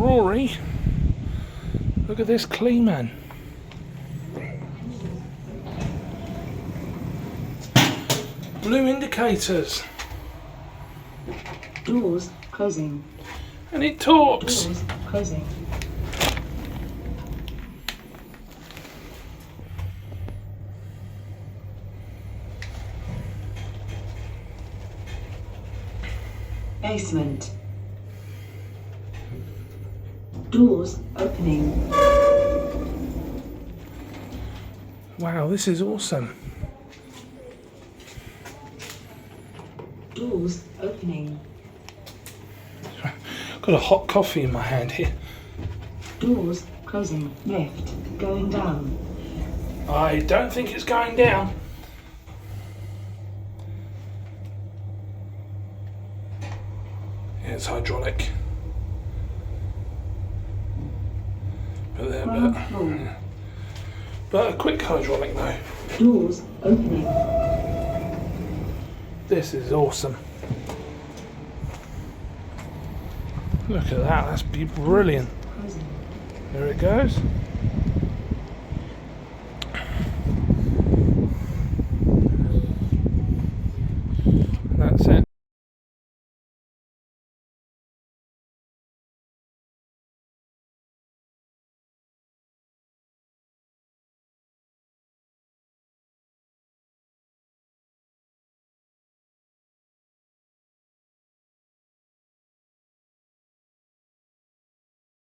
Karori. Look at this Kleemann. Blue indicators. Doors closing. And it talks. Doors closing. Basement. Doors opening. Wow, this is awesome. Doors opening. Got a hot coffee in my hand here. Doors closing. Lift going down. I don't think it's going down. Yeah, it's hydraulic. But a quick hydraulic though. Doors opening. This is awesome. Look at that, that's brilliant. Closing. There it goes.